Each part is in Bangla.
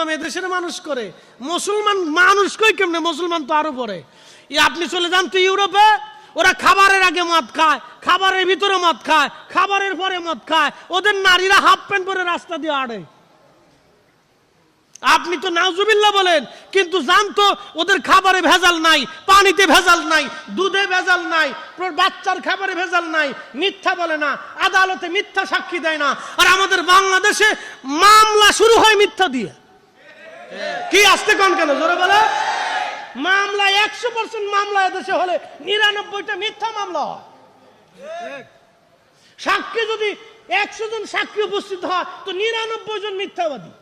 কম এদেশের মানুষ করে, মুসলমান মানুষ কই কেমনে? মুসলমান তো আরো পরে। আপনি চলে যান তো ইউরোপে, ওরা খাবারের আগে মদ খায়, খাবারের ভিতরে মদ খায়, খাবারের পরে মদ খায়, ওদের নারীরা হাফ প্যান্ট পরে রাস্তা দিয়ে আড়ে। আপনি তো নাউজুবিল্লাহ বলেন, কিন্তু জানতো ওদের খাবারে ভেজাল নাই, পানিতে ভেজাল নাই, দুধে ভেজাল নাই, বাচ্চার খাবারে ভেজাল নাই, মিথ্যা বলে না, আদালতে মিথ্যা সাক্ষী দেয় না। আর আমাদের বাংলাদেশে মামলা শুরু হয় মিথ্যা দিয়ে। কি আসতে কোন কেন জোরে বলে? মামলা 100% মামলা এদেশে হলে 99টা মিথ্যা মামলা হয়। সাক্ষী যদি 100 জন সাক্ষী উপস্থিত হয় তো 99 জন মিথ্যাবাদী।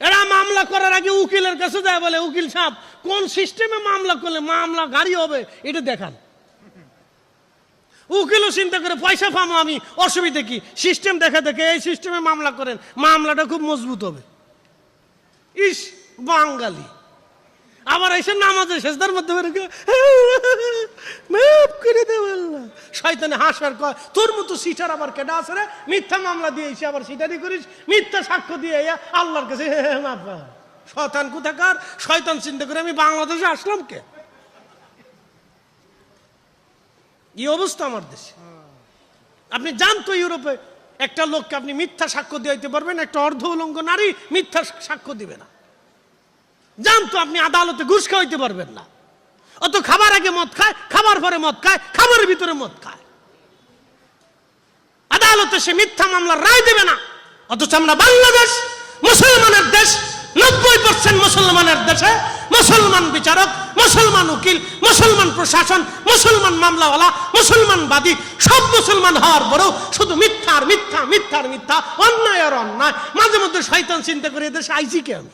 এরা মামলা করার আগে উকিলের কাছে যায়, বলে উকিল সাহেব কোন সিস্টেমে মামলা করলে মামলা গাড়ি হবে এটা দেখান। উকিলও চিন্তা করে পয়সা পাবো আমি, অসুবিধা কি? সিস্টেম দেখা দেখে এই সিস্টেমে মামলা করেন, মামলাটা খুব মজবুত হবে। ইস বাঙালি আবার এসে নামাজে সেজদার মধ্যে মাফ করে দে আল্লাহ। শয়তানে হাসার কয় তোর মতো সিটার আবার কেডা আছে রে? মিথ্যা মামলা দিয়ে এসে আবার সিটারি করিস, মিথ্যা সাক্ষ্য দিয়ে আল্লাহর কাছে মাফ। শয়তান কোথাকার! শয়তান চিন্তা করে আমি বাংলাদেশে আসলাম কে? এই অবস্থা আমার দেশে। আপনি জানতো ইউরোপে একটা লোককে আপনি মিথ্যা সাক্ষ্য দিতে পারবেন, একটা অর্ধ উলঙ্গ নারী মিথ্যা সাক্ষ্য দিবে না। জানতো আপনি আদালতে ঘুষ খাওয়াইতে পারবেন না। অত খাবার আগে মদ খায়, খাবার পরে মদ খায়, খাবারের ভিতরে মদ খায়। আদালতে সে মিথ্যা মামলার রায় দেবে না। অথচ আমরা বাংলাদেশ মুসলমানের দেশ, 90% মুসলমানের দেশে মুসলমান বিচারক, মুসলমান উকিল, মুসলমান প্রশাসন, মুসলমান মামলাওয়ালা, মুসলমান বাদী, সব মুসলমান হওয়ার পরেও শুধু মিথ্যা আর মিথ্যা, মিথ্যার মিথ্যা, অন্যায় আর অন্যায়। মাঝে মধ্যে শয়তান চিন্তা করে এদেশে আইছি কে আমি?